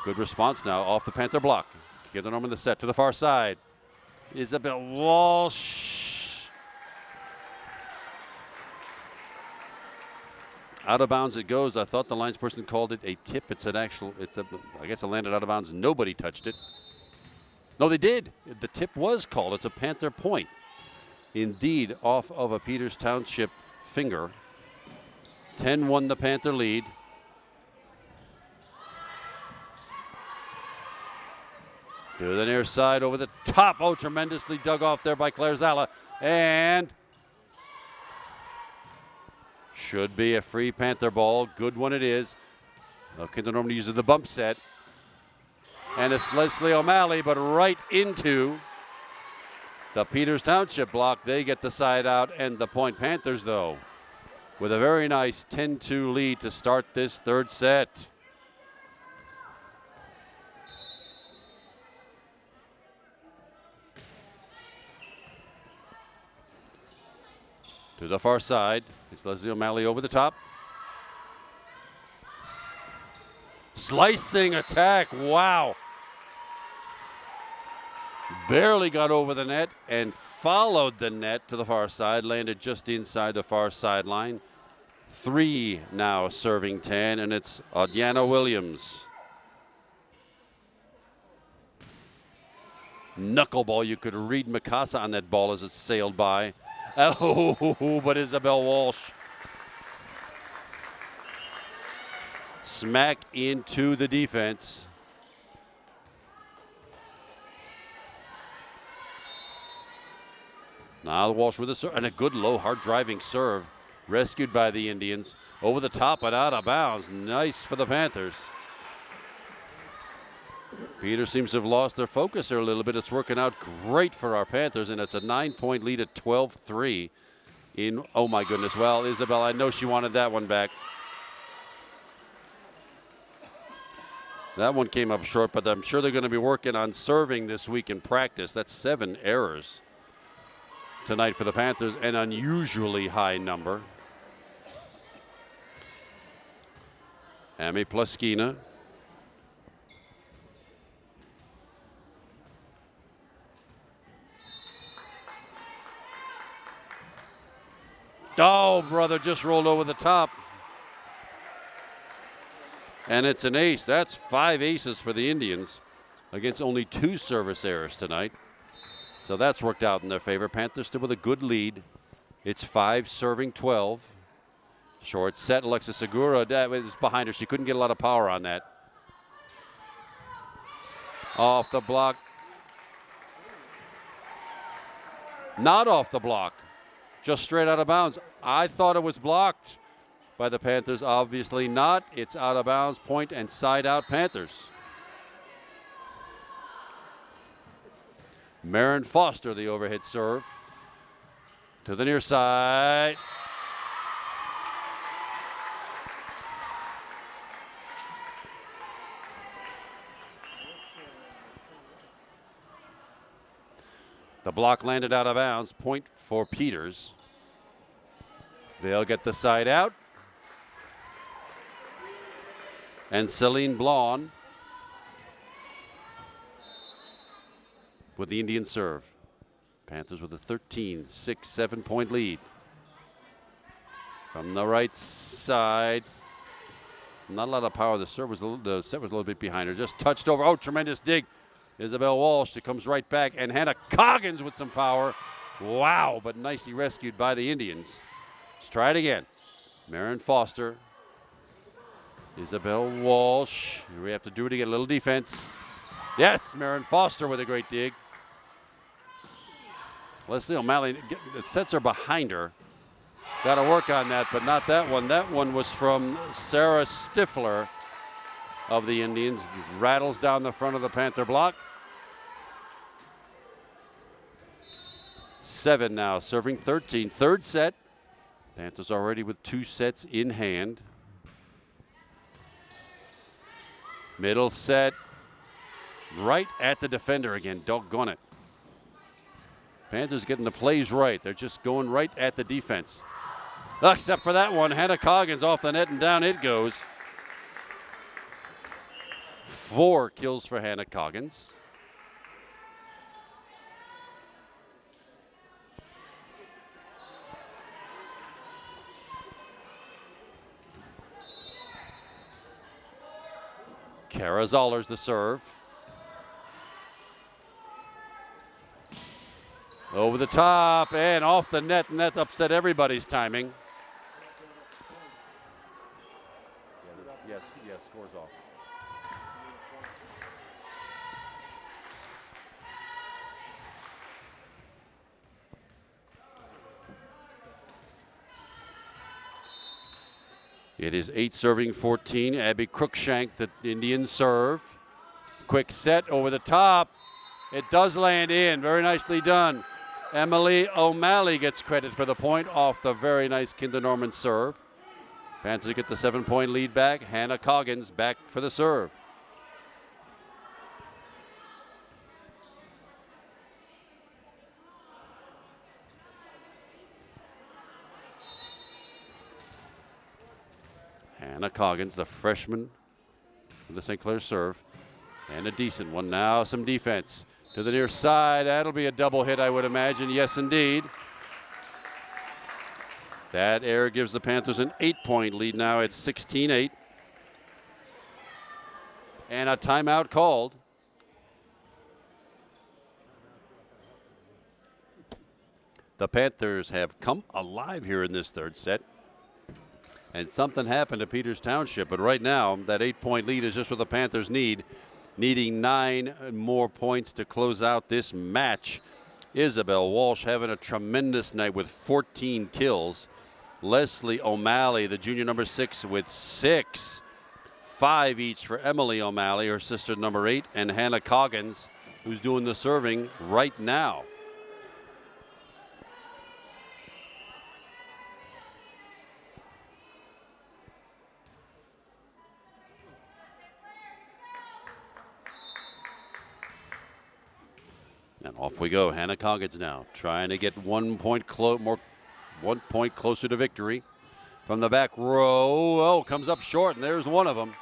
Good response now off the Panther block. Give the Norman the set to the far side. Isabel Walsh. Out of bounds it goes. I thought the linesperson called it a tip. I guess it landed out of bounds. Nobody touched it. No, they did. The tip was called. It's a Panther point. Indeed, off of a Peters Township finger. 10-1 the Panther lead. To the near side, over the top. Oh, tremendously dug off there by Claire Zala. And should be a free Panther ball. Good one it is. Kinder Norman uses the bump set. And it's Leslie O'Malley, but right into the Peters Township block. They get the side out and the point. Panthers, though, with a very nice 10-2 lead to start this third set. To the far side, it's Leslie O'Malley over the top. Slicing attack, wow. Barely got over the net and followed the net to the far side, landed just inside the far sideline. 3 now serving 10, and it's Diana Williams. Knuckleball, you could read Mikasa on that ball as it sailed by. Oh, but Isabel Walsh. Smack into the defense. Now Walsh with a serve, and a good low, hard driving serve. Rescued by the Indians. Over the top and out of bounds. Nice for the Panthers. Peters seems to have lost their focus there a little bit. It's working out great for our Panthers, and it's a 9-point lead at 12-3. Oh my goodness. Well, Isabel, I know she wanted that one back. That one came up short, but I'm sure they're going to be working on serving this week in practice. That's 7 errors tonight for the Panthers, an unusually high number. Amy Plaskina. Oh, brother, just rolled over the top. And it's an ace. That's 5 aces for the Indians against only 2 service errors tonight. So that's worked out in their favor. Panthers still with a good lead. It's 5 serving 12. Short set. Alexis Segura was behind her. She couldn't get a lot of power on that. Off the block. Not off the block. Just straight out of bounds. I thought it was blocked by the Panthers. Obviously not. It's out of bounds. Point and side out Panthers. Marin Foster, the overhead serve. To the near side. The block landed out of bounds. Point for Peters. They'll get the side out. And Celine Blon with the Indian serve. Panthers with a 13, 6, 7-point lead. From the right side. Not a lot of power. The set was a little bit behind her. Just touched over. Oh, tremendous dig. Isabel Walsh. She comes right back. And Hannah Coggins with some power. Wow, but nicely rescued by the Indians. Let's try it again. Marin Foster. Isabel Walsh. We have to do it again. A little defense. Yes, Marin Foster with a great dig. Leslie O'Malley, the sets are behind her. Got to work on that, but not that one. That one was from Sarah Stifler of the Indians. Rattles down the front of the Panther block. 7 now, serving 13. Third set. Panthers already with 2 sets in hand. Middle set. Right at the defender again. Doggone it. Panthers getting the plays right. They're just going right at the defense. Except for that one. Hannah Coggins off the net and down it goes. 4 kills for Hannah Coggins. Kara Zoller's the serve. Over the top and off the net, and that upset everybody's timing. Yes, scores off. It is 8 serving 14. Abby Crookshank, the Indian serve. Quick set over the top. It does land in. Very nicely done. Emily O'Malley gets credit for the point off the very nice Kinder Norman serve. Panthers get the 7-point lead back. Hannah Coggins back for the serve. Hannah Coggins, the freshman with the St. Clair serve. And a decent one. Now some defense to the near side. That'll be a double hit, I would imagine. Yes, indeed. That error gives the Panthers an 8-point lead now. It's 16-8. And a timeout called. The Panthers have come alive here in this third set. And something happened to Peters Township. But right now, that 8-point lead is just what the Panthers need. Needing 9 more points to close out this match. Isabel Walsh having a tremendous night with 14 kills. Leslie O'Malley, the junior number 6, with 6. 5 each for Emily O'Malley, her sister number 8, and Hannah Coggins, who's doing the serving right now. And off we go. Hannah Coggins now trying to get 1 point closer to victory. From the back row, oh, comes up short, and there's one of them.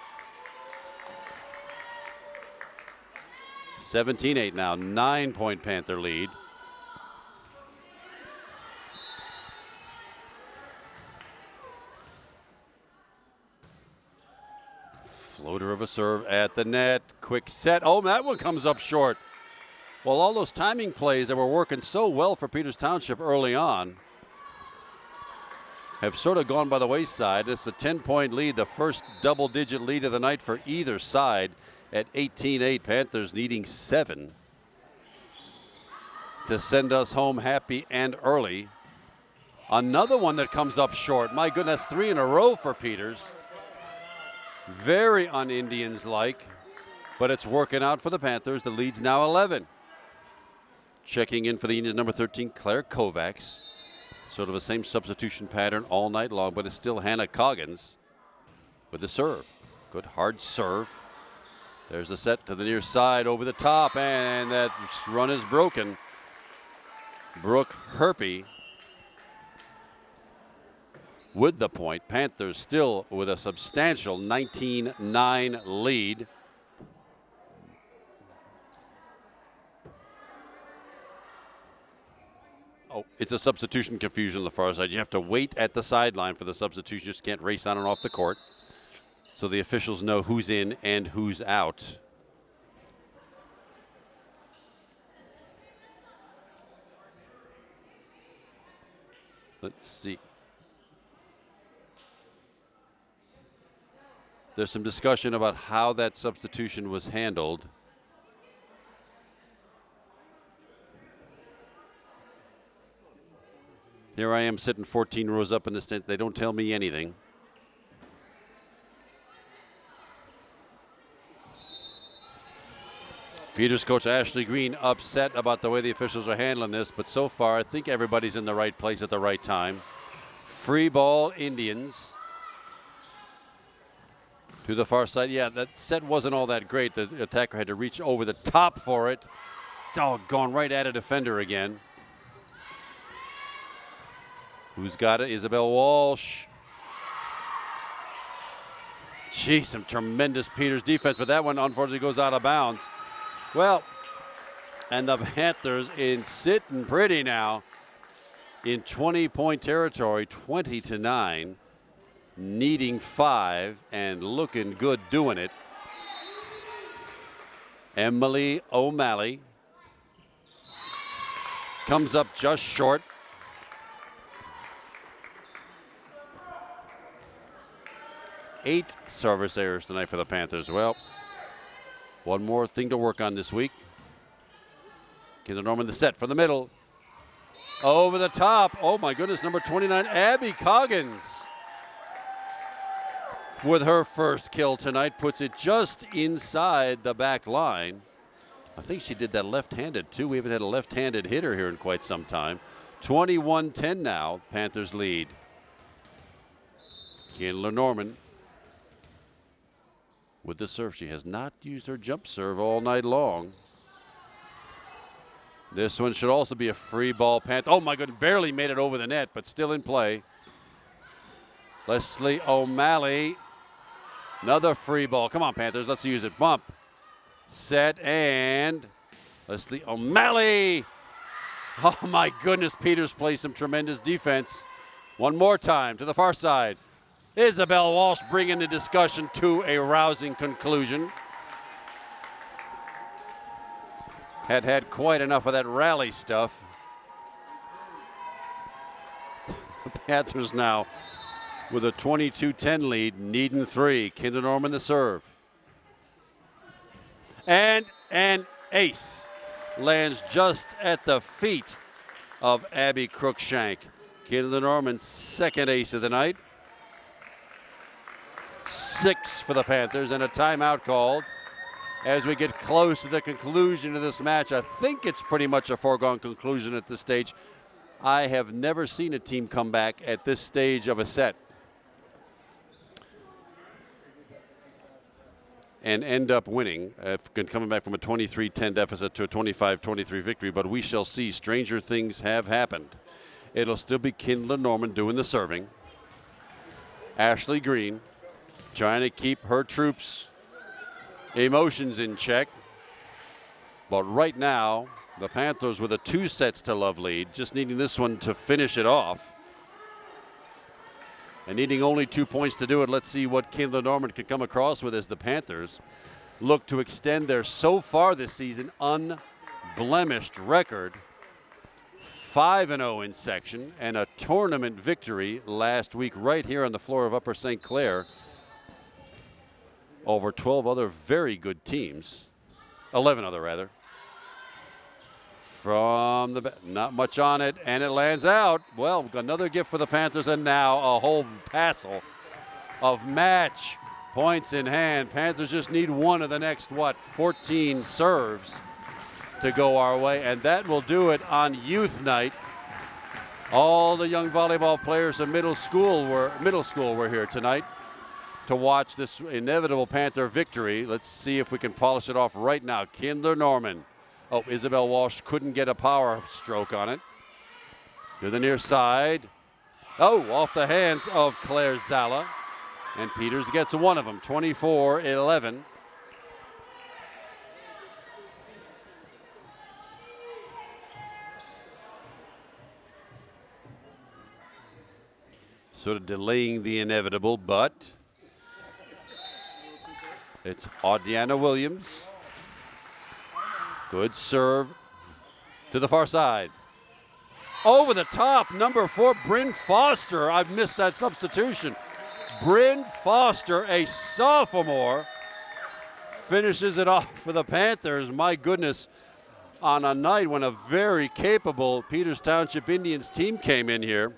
17-8 now, 9-point Panther lead. Floater of a serve at the net. Quick set. Oh, that one comes up short. Well, all those timing plays that were working so well for Peters Township early on have sort of gone by the wayside. It's a 10-point lead, the first double-digit lead of the night for either side at 18-8. Panthers needing 7 to send us home happy and early. Another one that comes up short. My goodness, 3 in a row for Peters. Very un-Indians-like, but it's working out for the Panthers. The lead's now 11. Checking in for the Indians, number 13, Claire Kovacs. Sort of the same substitution pattern all night long, but it's still Hannah Coggins with the serve. Good hard serve. There's a set to the near side over the top, and that run is broken. Brooke Herpy with the point. Panthers still with a substantial 19-9 lead. Oh, it's a substitution confusion on the far side. You have to wait at the sideline for the substitution. You just can't race on and off the court. So the officials know who's in and who's out. Let's see. There's some discussion about how that substitution was handled. Here I am sitting 14 rows up in the stand. They don't tell me anything. Peters coach Ashley Green upset about the way the officials are handling this, but so far I think everybody's in the right place at the right time. Free ball Indians. To the far side. Yeah, that set wasn't all that great. The attacker had to reach over the top for it. Doggone, right at a defender again. Who's got it? Isabel Walsh. Gee, some tremendous Peters defense, but that one unfortunately goes out of bounds. Well, and the Panthers in sitting pretty now in 20-point territory, 20-9, needing 5 and looking good doing it. Emily O'Malley comes up just short. Eight service errors tonight for the Panthers. Well, one more thing to work on this week. Kinder Norman the set from the middle. Over the top. Oh my goodness, number 29, Abby Coggins. With her first kill tonight, puts it just inside the back line. I think she did that left-handed too. We haven't had a left-handed hitter here in quite some time. 21-10 now, Panthers lead. Kinder Norman with the serve. She has not used her jump serve all night long. This one should also be a free ball. Oh my goodness, barely made it over the net, but still in play. Leslie O'Malley, another free ball. Come on, Panthers, let's use it. Bump, set, and Leslie O'Malley. Oh my goodness, Peters plays some tremendous defense. One more time to the far side. Isabel Walsh bringing the discussion to a rousing conclusion. Had quite enough of that rally stuff. The Panthers now with a 22-10 lead, needing 3. Kinder Norman the serve. And an ace lands just at the feet of Abby Cruikshank. Kinder Norman's second ace of the night. 6 for the Panthers, and a timeout called as we get close to the conclusion of this match. I think it's pretty much a foregone conclusion at this stage. I have never seen a team come back at this stage of a set and end up winning, coming back from a 23-10 deficit to a 25-23 victory, but we shall see. Stranger things have happened. It'll still be Kinder Norman doing the serving. Ashley Green trying to keep her troops' emotions in check. But right now, the Panthers with a 2-sets-to-love lead, just needing this one to finish it off. And needing only 2 points to do it. Let's see what Kinder Norman can come across with as the Panthers look to extend their, so far this season, unblemished record. 5-0 in section, and a tournament victory last week right here on the floor of Upper St. Clair over 12 other very good teams. 11 other, rather. From the not much on it, and it lands out. Well, another gift for the Panthers, and now a whole passel of match points in hand. Panthers just need one of the next, 14 serves to go our way, and that will do it on youth night. All the young volleyball players of middle school were here tonight to watch this inevitable Panther victory. Let's see if we can polish it off right now. Kinder Norman. Oh, Isabel Walsh couldn't get a power stroke on it. To the near side. Oh, off the hands of Claire Zala. And Peters gets one of them, 24-11. Sort of delaying the inevitable, but it's Audiana Williams. Good serve to the far side. Over the top, number 4, Bryn Foster. I've missed that substitution. Bryn Foster, a sophomore, finishes it off for the Panthers. My goodness, on a night when a very capable Peters Township Indians team came in here.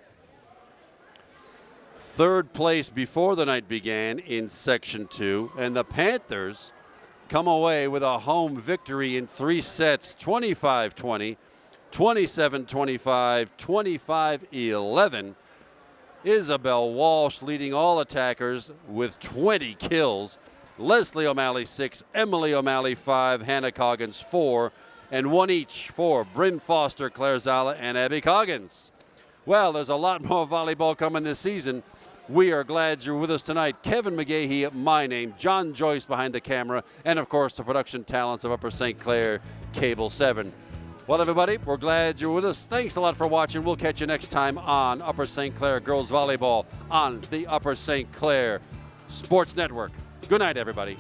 Third place before the night began in Section 2, and the Panthers come away with a home victory in 3 sets, 25-20, 27-25, 25-11. Isabel Walsh leading all attackers with 20 kills. Leslie O'Malley 6, Emily O'Malley 5, Hannah Coggins 4, and 1 each for Bryn Foster, Claire Zala, and Abby Coggins. Well, there's a lot more volleyball coming this season. We are glad you're with us tonight. Kevin McGahey, my name, John Joyce behind the camera, and of course the production talents of Upper St. Clair Cable 7. Well, everybody, we're glad you're with us. Thanks a lot for watching. We'll catch you next time on Upper St. Clair Girls Volleyball on the Upper St. Clair Sports Network. Good night, everybody.